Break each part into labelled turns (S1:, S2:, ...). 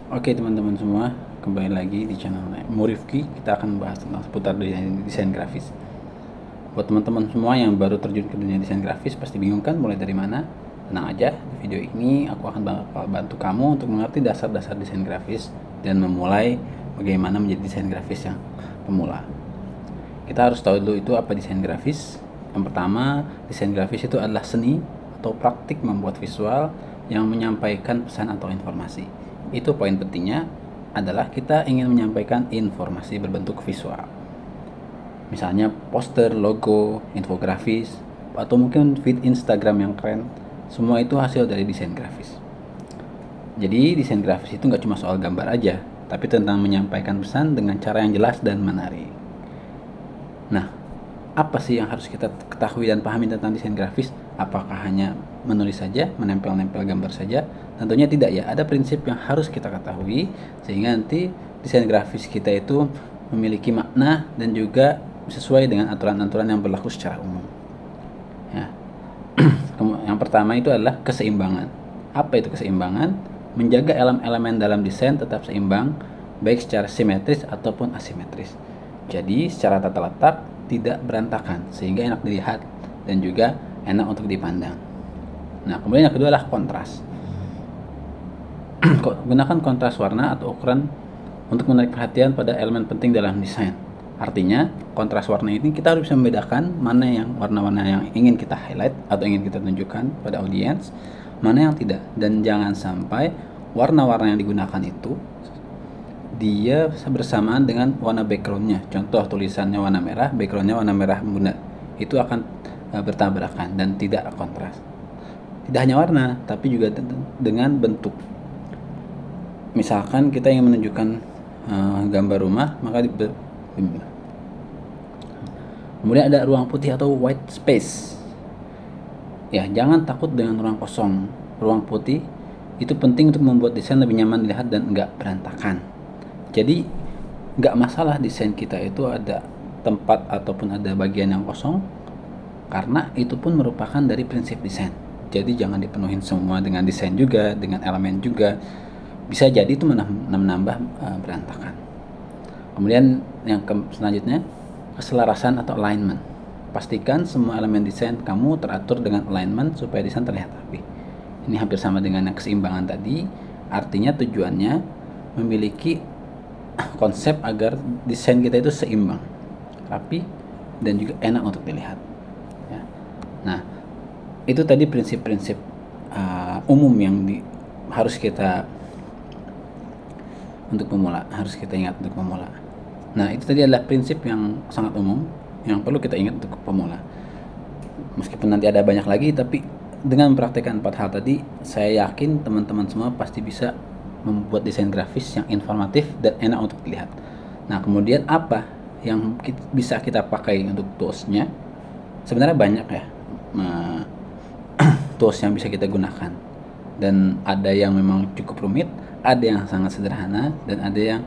S1: Oke teman-teman semua, kembali lagi di channel Murifki. Kita akan membahas tentang seputar desain grafis. Buat teman-teman semua yang baru terjun ke dunia desain grafis, pasti bingung kan mulai dari mana? Tenang aja, di video ini aku akan bantu kamu untuk mengerti dasar-dasar desain grafis dan memulai bagaimana menjadi desain grafis yang pemula. Kita harus tahu dulu itu apa desain grafis. Yang pertama, desain grafis itu adalah seni atau praktik membuat visual yang menyampaikan pesan atau informasi. Itu poin pentingnya adalah kita ingin menyampaikan informasi berbentuk visual. Misalnya poster, logo, infografis, atau mungkin feed Instagram yang keren. Semua itu hasil dari desain grafis. Jadi desain grafis itu nggak cuma soal gambar aja, tapi tentang menyampaikan pesan dengan cara yang jelas dan menarik. Nah, apa sih yang harus kita ketahui dan pahami tentang desain grafis? Apakah hanya menulis saja, menempel-nempel gambar saja? Tentunya tidak ya, ada prinsip yang harus kita ketahui sehingga nanti desain grafis kita itu memiliki makna dan juga sesuai dengan aturan-aturan yang berlaku secara umum. Ya. Yang pertama itu adalah keseimbangan. Apa itu keseimbangan? Menjaga elemen-elemen dalam desain tetap seimbang, baik secara simetris ataupun asimetris. Jadi secara tata letak tidak berantakan sehingga enak dilihat dan juga enak untuk dipandang. Nah, kemudian yang kedua adalah kontras. Gunakan kontras warna atau ukuran untuk menarik perhatian pada elemen penting dalam desain. Artinya, kontras warna ini kita harus bisa membedakan mana yang warna-warna yang ingin kita highlight atau ingin kita tunjukkan pada audiens, mana yang tidak. Dan jangan sampai warna-warna yang digunakan itu dia bersamaan dengan warna backgroundnya. Contoh tulisannya warna merah, backgroundnya warna merah muda. Itu akan bertabrakan dan tidak kontras. Tidak hanya warna, tapi juga dengan bentuk. Misalkan kita ingin menunjukkan gambar rumah, maka kemudian ada ruang putih atau white space. Ya, jangan takut dengan ruang kosong. Ruang putih itu penting untuk membuat desain lebih nyaman dilihat dan enggak berantakan. Jadi nggak masalah desain kita itu ada tempat ataupun ada bagian yang kosong, karena itu pun merupakan dari prinsip desain. Jadi jangan dipenuhin semua dengan desain juga, dengan elemen juga. Bisa jadi itu menambah berantakan. Kemudian yang selanjutnya, keselarasan atau alignment. Pastikan semua elemen desain kamu teratur dengan alignment supaya desain terlihat rapi. Ini hampir sama dengan yang keseimbangan tadi. Artinya tujuannya memiliki konsep agar desain kita itu seimbang, rapi, dan juga enak untuk dilihat. Ya. Nah, itu tadi prinsip-prinsip umum yang harus kita untuk pemula, harus kita ingat untuk pemula. Nah, itu tadi adalah prinsip yang sangat umum yang perlu kita ingat untuk pemula. Meskipun nanti ada banyak lagi, tapi dengan mempraktekkan 4 hal tadi, saya yakin teman-teman semua pasti bisa membuat desain grafis yang informatif dan enak untuk dilihat. Nah, kemudian apa yang bisa kita pakai untuk toolsnya? Sebenarnya banyak ya tools yang bisa kita gunakan, dan ada yang memang cukup rumit, ada yang sangat sederhana, dan ada yang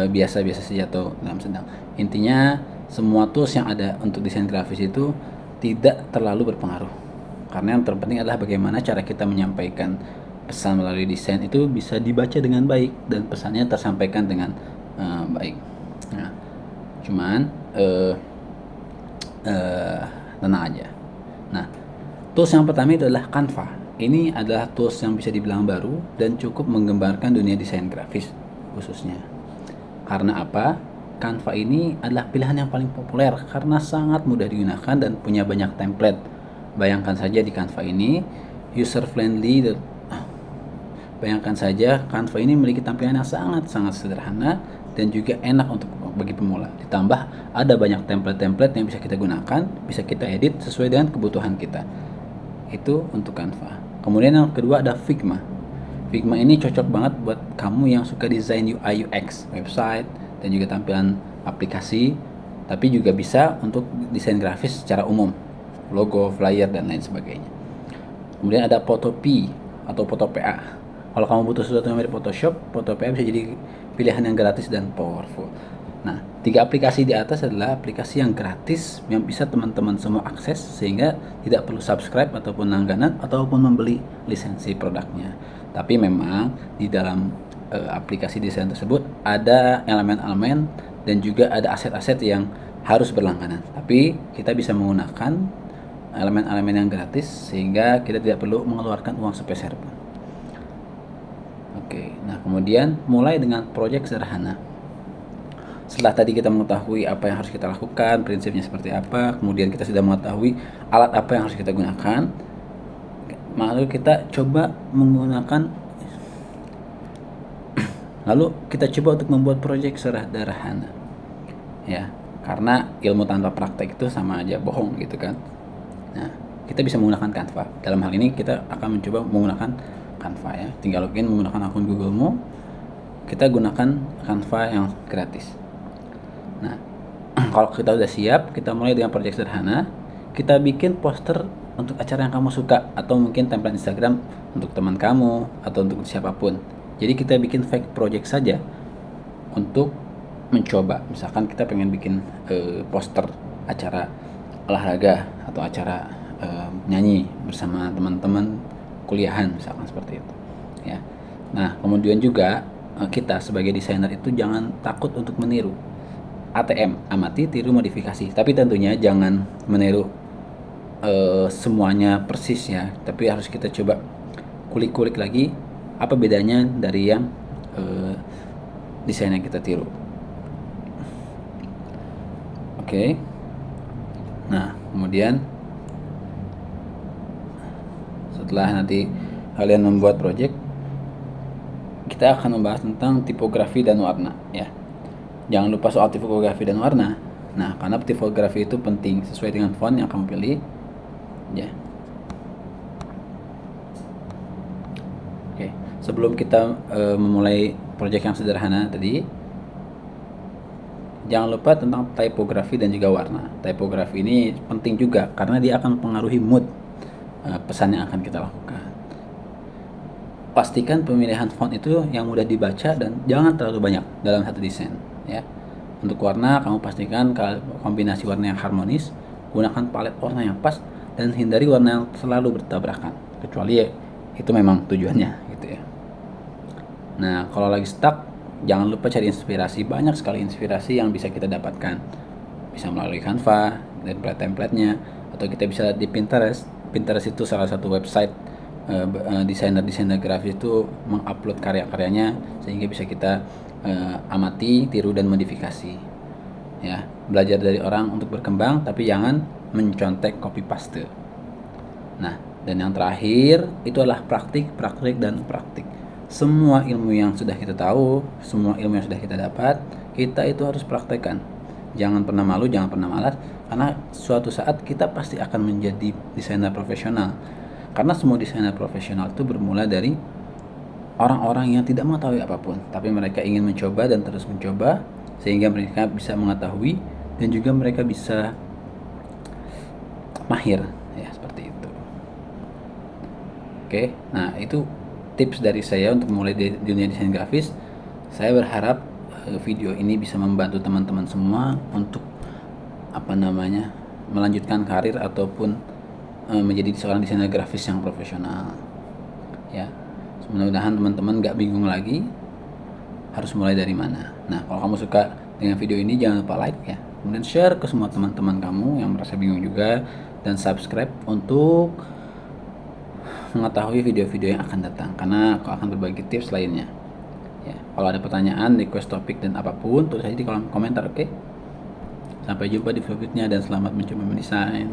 S1: biasa-biasa saja atau dalam sedang. Intinya semua tools yang ada untuk desain grafis itu tidak terlalu berpengaruh, karena yang terpenting adalah bagaimana cara kita menyampaikan pesan melalui desain itu bisa dibaca dengan baik dan pesannya tersampaikan dengan baik. Nah, cuman tenang aja. Nah, tools yang pertama itu adalah Canva. Ini adalah tools yang bisa dibilang baru dan cukup menggambarkan dunia desain grafis khususnya. Karena apa? Canva ini adalah pilihan yang paling populer karena sangat mudah digunakan dan punya banyak template. Bayangkan saja di Canva ini user friendly. Bayangkan saja Canva ini memiliki tampilan yang sangat-sangat sederhana dan juga enak untuk bagi pemula. Ditambah ada banyak template-template yang bisa kita gunakan, bisa kita edit sesuai dengan kebutuhan kita. Itu untuk Canva. Kemudian yang kedua ada Figma. Figma ini cocok banget buat kamu yang suka desain UI UX, website, dan juga tampilan aplikasi, tapi juga bisa untuk desain grafis secara umum, logo, flyer, dan lain sebagainya. Kemudian ada Photopea atau Photopea. Kalau kamu butuh sesuatu yang mirip Photoshop, Photopea bisa jadi pilihan yang gratis dan powerful. Nah, 3 aplikasi di atas adalah aplikasi yang gratis yang bisa teman-teman semua akses sehingga tidak perlu subscribe ataupun langganan ataupun membeli lisensi produknya. Tapi memang di dalam aplikasi desain tersebut ada elemen-elemen dan juga ada aset-aset yang harus berlangganan. Tapi kita bisa menggunakan elemen-elemen yang gratis sehingga kita tidak perlu mengeluarkan uang sepeser pun. Oke, nah kemudian mulai dengan proyek sederhana. Setelah tadi kita mengetahui apa yang harus kita lakukan, prinsipnya seperti apa, kemudian kita sudah mengetahui alat apa yang harus kita gunakan, lalu kita coba untuk membuat proyek sederhana. Ya, karena ilmu tanpa praktek itu sama aja bohong gitu kan. Nah, kita bisa menggunakan Canva. Dalam hal ini kita akan mencoba menggunakan Canva ya. Tinggal login menggunakan akun Google-mu. Kita gunakan Canva yang gratis. Nah, kalau kita udah siap, kita mulai dengan proyek sederhana. Kita bikin poster untuk acara yang kamu suka, atau mungkin template Instagram untuk teman kamu atau untuk siapapun. Jadi kita bikin fake project saja untuk mencoba. Misalkan kita pengen bikin poster acara olahraga atau acara nyanyi bersama teman-teman kuliahan, misalkan seperti itu ya. Nah, kemudian juga kita sebagai desainer itu jangan takut untuk meniru. ATM, amati, tiru, modifikasi. Tapi tentunya jangan meniru semuanya persis ya. Tapi harus kita coba kulik-kulik lagi apa bedanya dari yang desain yang kita tiru. Oke. Nah, kemudian setelah nanti kalian membuat project, kita akan membahas tentang tipografi dan warna ya. Jangan lupa soal tipografi dan warna. Nah, karena tipografi itu penting sesuai dengan font yang kamu pilih ya. Oke, sebelum kita memulai project yang sederhana tadi, jangan lupa tentang tipografi dan juga warna. Tipografi ini penting juga karena dia akan mempengaruhi mood pesan yang akan kita lakukan. Pastikan pemilihan font itu yang mudah dibaca dan jangan terlalu banyak dalam satu desain ya. Untuk warna, kamu pastikan kombinasi warna yang harmonis, gunakan palet warna yang pas, dan hindari warna yang selalu bertabrakan, kecuali ya, itu memang tujuannya gitu ya. Nah, kalau lagi stuck, jangan lupa cari inspirasi. Banyak sekali inspirasi yang bisa kita dapatkan, bisa melalui Canva dan template-nya, atau kita bisa lihat di Pinterest. Pinterest itu salah satu website desainer grafis itu mengupload karya-karyanya, sehingga bisa kita amati, tiru, dan modifikasi ya. Belajar dari orang untuk berkembang, tapi jangan mencontek copy paste. Nah, dan yang terakhir itu adalah praktik. Semua ilmu yang sudah kita tahu, semua ilmu yang sudah kita dapat, kita itu harus praktekkan. Jangan pernah malu, jangan pernah malas, karena suatu saat kita pasti akan menjadi desainer profesional. Karena semua desainer profesional itu bermula dari orang-orang yang tidak mengetahui apapun, tapi mereka ingin mencoba dan terus mencoba, sehingga mereka bisa mengetahui dan juga mereka bisa mahir ya, seperti itu. Oke, nah itu tips dari saya untuk mulai di dunia desain grafis. Saya berharap video ini bisa membantu teman-teman semua untuk melanjutkan karir ataupun menjadi seorang desainer grafis yang profesional ya. Mudah-mudahan teman-teman gak bingung lagi harus mulai dari mana. Nah, kalau kamu suka dengan video ini, jangan lupa like ya, kemudian share ke semua teman-teman kamu yang merasa bingung juga, dan subscribe untuk mengetahui video-video yang akan datang, karena aku akan berbagi tips lainnya ya. Kalau ada pertanyaan, request topik, dan apapun, tulis aja di kolom komentar. Oke? Sampai jumpa di video berikutnya dan selamat mencoba mendesain.